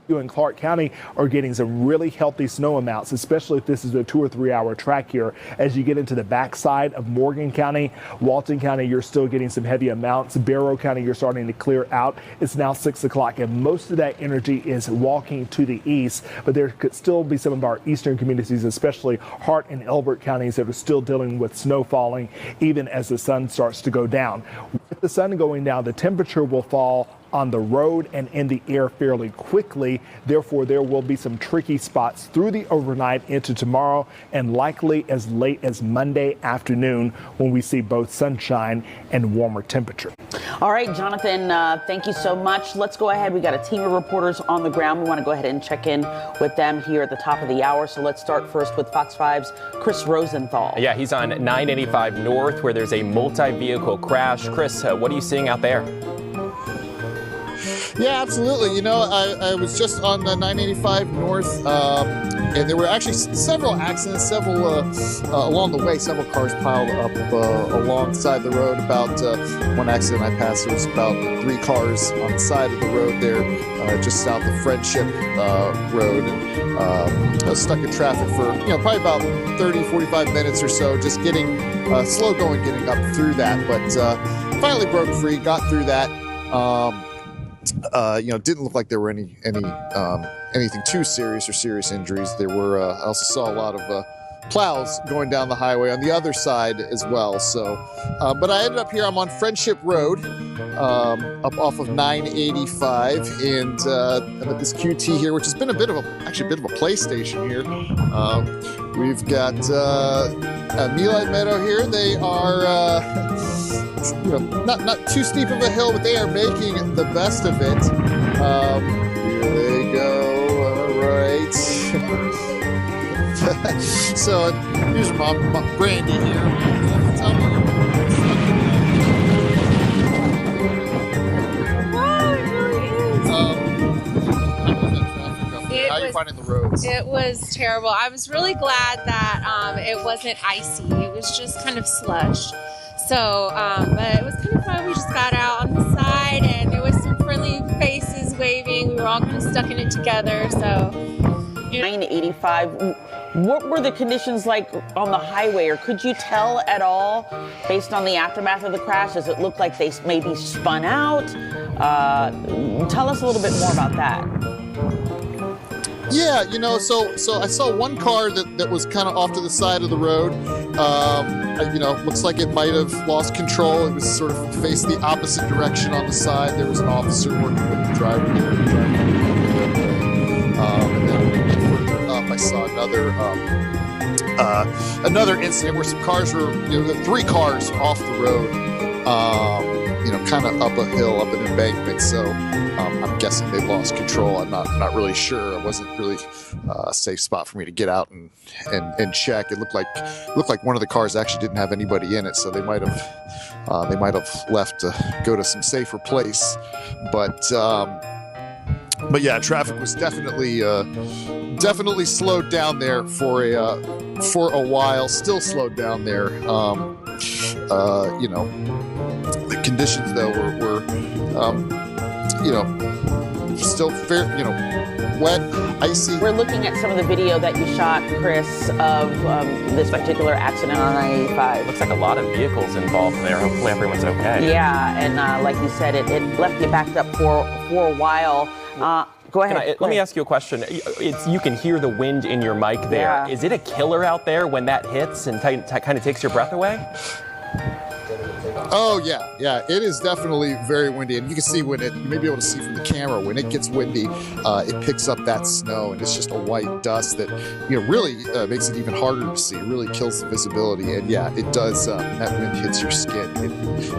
you in Clark County are getting some really healthy snow amounts, especially if this is a 2 or 3 hour track here. As you get into the backside of Morgan County, Walton County, you're still getting some heavy amounts. Barrow County, you're starting to clear out. It's now 6 o'clock, and most of that energy is walking to the east, but there could still be some of our eastern communities, especially Hart and Elbert counties, that are still dealing with snow falling even as the sun starts to go down. With the sun going down, the temperature will fall on the road and in the air fairly quickly. Therefore, there will be some tricky spots through the overnight into tomorrow and likely as late as Monday afternoon when we see both sunshine and warmer temperature. All right, Jonathan, thank you so much. Let's go ahead. We got a team of reporters on the ground. We want to go ahead and check in with them here at the top of the hour. So let's start first with Fox 5's Chris Rosenthal. Yeah, he's on 985 North where there's a multi-vehicle crash. Chris, what are you seeing out there? Yeah, absolutely. You know, I was just on the 985 North, and there were actually several accidents, along the way, several cars piled up alongside the road. About one accident I passed, there was about 3 cars on the side of the road there, just south of Friendship Road, and stuck in traffic for, probably about 30, 45 minutes or so, just getting slow going, getting up through that, but finally broke free, got through that. Didn't look like there were anything too serious or serious injuries. There were, I also saw a lot of plows going down the highway on the other side as well. So, but I ended up here. I'm on Friendship Road, up off of 985, and I'm at this QT here, which has been a bit of a play station here. We've got Mealy Meadow here. They are. Not too steep of a hill, but they are making the best of it. Here they go. All right. So here's Mom Brandy here. Tell me. Wow, it really is. How are you finding the roads? It was terrible. I was really glad that it wasn't icy. It was just kind of slush. So, but it was kind of fun. We just got out on the side and there was some friendly faces waving. We were all kind of stuck in it together. So, 985. What were the conditions like on the highway, or could you tell at all based on the aftermath of the crash? Does it look like they maybe spun out? Tell us a little bit more about that. Yeah, so I saw one car that was kind of off to the side of the road. Looks like it might have lost control. It was sort of faced the opposite direction on the side. There was an officer working with the driver there. And then further up, I saw another incident where some cars were, 3 cars off the road. Kind of up a hill, up an embankment. So I'm guessing they lost control. I'm not really sure. It wasn't really a safe spot for me to get out and check. It looked like one of the cars actually didn't have anybody in it, so they might have left to go to some safer place. But yeah, traffic was definitely slowed down there for a while. Still slowed down there. The conditions though were still fair, wet, icy. We're looking at some of the video that you shot, Chris, of this particular accident on 985. Looks like a lot of vehicles involved there. Hopefully everyone's okay. Yeah, and like you said, it left you backed up for a while. Go ahead. Let me ask you a question. You can hear the wind in your mic there. Yeah. Is it a killer out there when that hits and kind of takes your breath away? Oh yeah, it is definitely very windy, and you can see you may be able to see from the camera when it gets windy, it picks up that snow, and it's just a white dust that really makes it even harder to see. It really kills the visibility, and yeah, it does. When that wind hits your skin,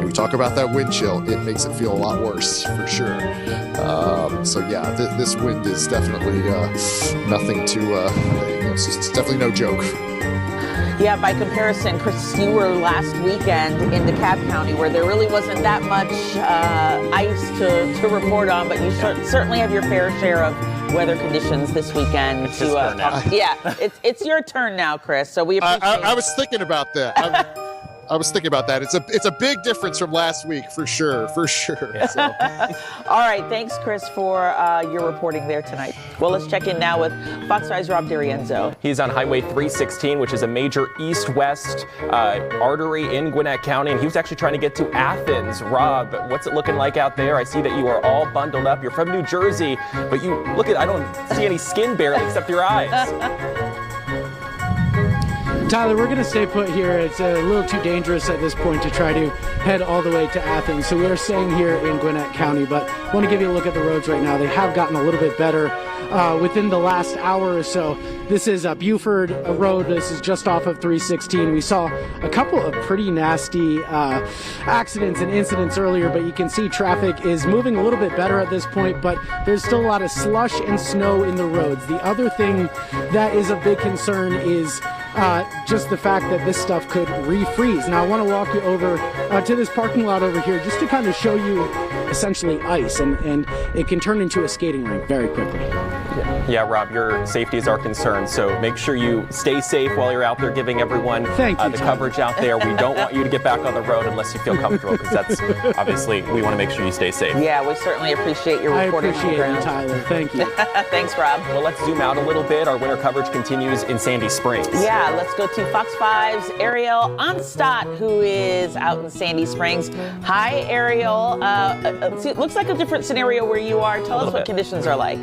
we talk about that wind chill. It makes it feel a lot worse for sure. So yeah, this wind is definitely nothing to. It's definitely no joke. Yeah, by comparison, Chris, you were last weekend in DeKalb County where there really wasn't that much ice to report on, but you certainly have your fair share of weather conditions this weekend. It's his turn now. Yeah, it's your turn now, Chris, so we appreciate it. I was thinking about that. I was thinking about that. It's a big difference from last week for sure. Yeah. So. All right, thanks, Chris, for your reporting there tonight. Well, let's check in now with Fox 5's Rob D'Arienzo. He's on Highway 316, which is a major east-west artery in Gwinnett County, and he was actually trying to get to Athens. Rob, what's it looking like out there? I see that you are all bundled up. You're from New Jersey, but I don't see any skin barely except your eyes. Tyler, we're going to stay put here. It's a little too dangerous at this point to try to head all the way to Athens. So we are staying here in Gwinnett County, but I want to give you a look at the roads right now. They have gotten a little bit better within the last hour or so. This is Buford Road. This is just off of 316. We saw a couple of pretty nasty accidents and incidents earlier, but you can see traffic is moving a little bit better at this point, but there's still a lot of slush and snow in the roads. The other thing that is a big concern is just the fact that this stuff could refreeze. Now I want to walk you over to this parking lot over here just to kind of show you essentially ice, and it can turn into a skating rink very quickly. Yeah, Rob, your safety is our concern, so make sure you stay safe while you're out there giving everyone the coverage out there. We don't want you to get back on the road unless you feel comfortable, because that's obviously, we want to make sure you stay safe. Yeah, we certainly appreciate your reporting. I appreciate you, Tyler. Thank you. Thanks, Rob. Well, let's zoom out a little bit. Our winter coverage continues in Sandy Springs. Yeah, let's go to Fox 5's Ariel Onstadt, who is out in Sandy Springs. Hi, Ariel. It looks like a different scenario where you are. Tell us what conditions are like.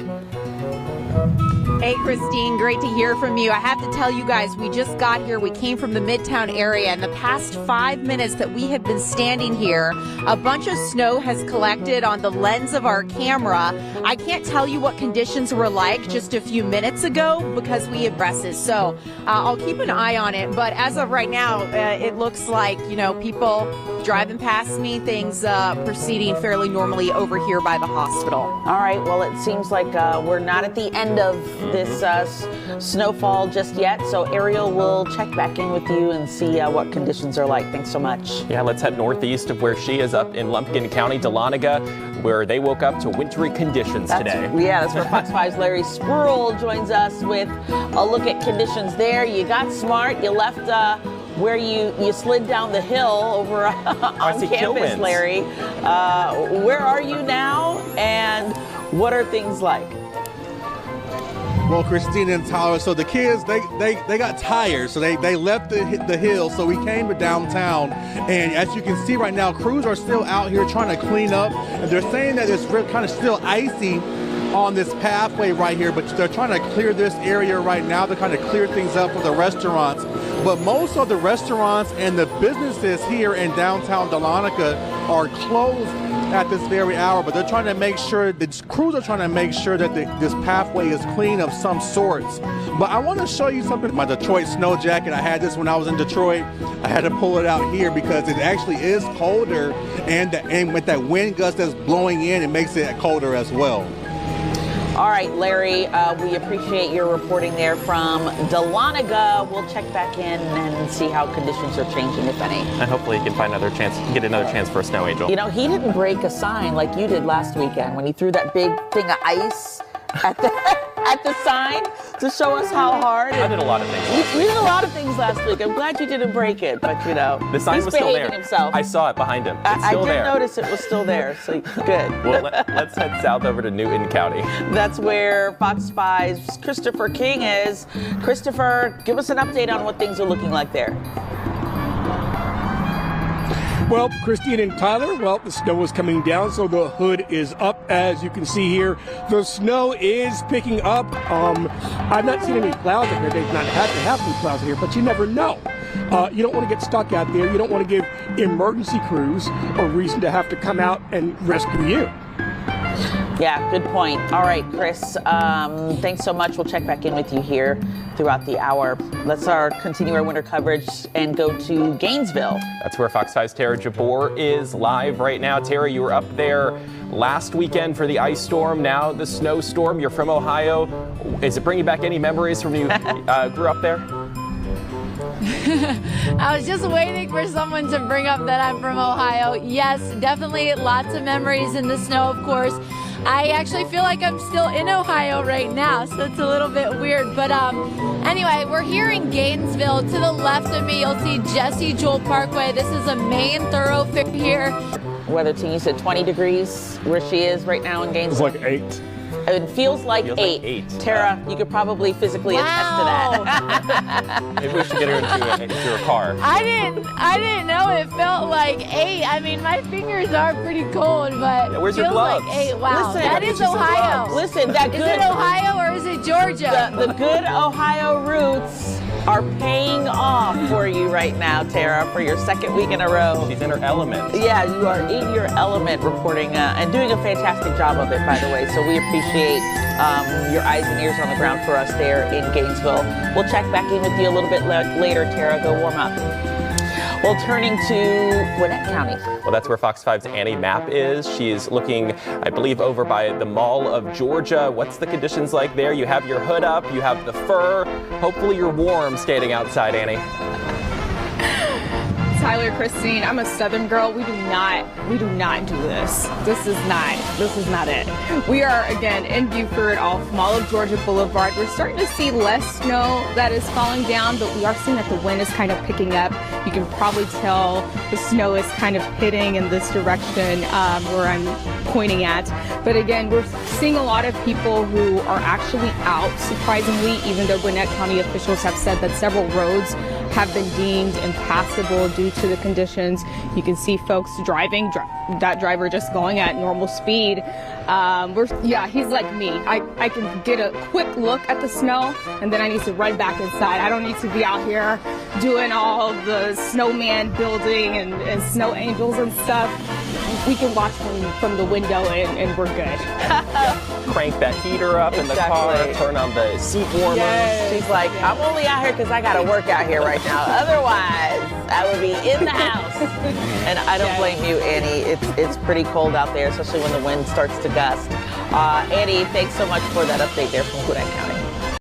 Hey, Christine, great to hear from you. I have to tell you guys, we just got here. We came from the Midtown area. In the past 5 minutes that we have been standing here, a bunch of snow has collected on the lens of our camera. I can't tell you what conditions were like just a few minutes ago because we have presses. So I'll keep an eye on it. But as of right now, it looks like, people driving past me, things proceeding fairly normally over here by the hospital. All right, well, it seems like we're not at the end of this snowfall just yet, so Ariel will check back in with you and see what conditions are like. Thanks so much. Yeah, let's head northeast of where she is, up in Lumpkin County, Dahlonega, where they woke up to wintry conditions today. Yeah, that's where Fox 5's Larry Spruill joins us with a look at conditions there. You got smart, you left where you slid down the hill over on campus, Larry. Where are you now, and what are things like? Well, Christine and Tyler, so the kids, they got tired, so they left the hill, so we came to downtown, and as you can see right now, crews are still out here trying to clean up, and they're saying that it's kind of still icy on this pathway right here, but they're trying to clear this area right now. They're trying to clear things up for the restaurants, but most of the restaurants and the businesses here in downtown Dahlonega are closed at this very hour, but they're trying to make sure, the crews are trying to make sure that this pathway is clean of some sorts. But I want to show you something. My Detroit snow jacket, I had this when I was in Detroit. I had to pull it out here because it actually is colder, and with that wind gust that's blowing in, it makes it colder as well. All right, Larry, we appreciate your reporting there from Dahlonega. We'll check back in and see how conditions are changing, if any. And hopefully you can get another chance for a snow angel. He didn't break a sign like you did last weekend when he threw that big thing of ice at the sign to show us how hard. I did a lot of things. You did a lot of things last week. I'm glad you didn't break it, but the sign was still there. Himself. I saw it behind him. It's still there. I did notice it was still there. So good. Well, let's head south over to Newton County. That's where Fox 5's Christopher King is. Christopher, give us an update on what things are looking like there. Well, Christine and Tyler, the snow is coming down, so the hood is up, as you can see here. The snow is picking up. I've not seen any plows out here. They've not had to have any plows here, but you never know. You don't want to get stuck out there. You don't want to give emergency crews a reason to have to come out and rescue you. Yeah, good point. All right, Chris, thanks so much. We'll check back in with you here throughout the hour. Let's continue our winter coverage and go to Gainesville. That's where Fox 5's Tara Jabbour is live right now. Tara, you were up there last weekend for the ice storm, now the snowstorm. You're from Ohio. Is it bringing back any memories from you grew up there? I was just waiting for someone to bring up that I'm from Ohio. Yes, definitely lots of memories in the snow, of course. I actually feel like I'm still in Ohio right now, so it's a little bit weird. But anyway, we're here in Gainesville. To the left of me, you'll see Jesse Jewell Parkway. This is a main thoroughfare here. Weather team, you said 20 degrees where she is right now in It's Gainesville. like 8. It feels like Feels 8. like 8. Tara, you could probably physically attest to that. Maybe we should get her into a car. I didn't know it felt like 8. I mean, my fingers are pretty cold, but Yeah, where's feels your gloves? like 8. Wow, Listen, that is Ohio. Listen, that Is good it Ohio or is it Georgia? the good Ohio roots are paying off for you right now, Tara, for your second week in a row. She's in her element. Yeah, you are in your element reporting and doing a fantastic job of it, by the way. So we appreciate your eyes and ears on the ground for us there in Gainesville. We'll check back in with you a little bit later, Tara. Go warm up. Well, turning to Gwinnett County. Well, that's where Fox 5's Annie Mapp is. She's looking, I believe, over by the Mall of Georgia. What's the conditions like there? You have your hood up, you have the fur. Hopefully you're warm standing outside, Annie. Tyler, Christine, I'm a Southern girl. We do not do this. This is not it. We are again in Buford off Mall of Georgia Boulevard. We're starting to see less snow that is falling down, but we are seeing that the wind is kind of picking up. You can probably tell the snow is kind of hitting in this direction where I'm pointing at. But again, we're seeing a lot of people who are actually out, surprisingly, even though Gwinnett County officials have said that several roads have been deemed impassable due to the conditions. You can see folks driving, that driver just going at normal speed. He's like me. I can get a quick look at the snow and then I need to run back inside. I don't need to be out here doing all the snowman building and snow angels and stuff. We can watch from the window and we're good. Crank that heater up in the car, turn on the seat warmers. Yes. She's like, I'm only out here because I got to work out here right now. Otherwise, I would be in the house. And I don't blame you, Annie. It's pretty cold out there, especially when the wind starts to gust. Annie, thanks so much for that update there from Gwinnett County.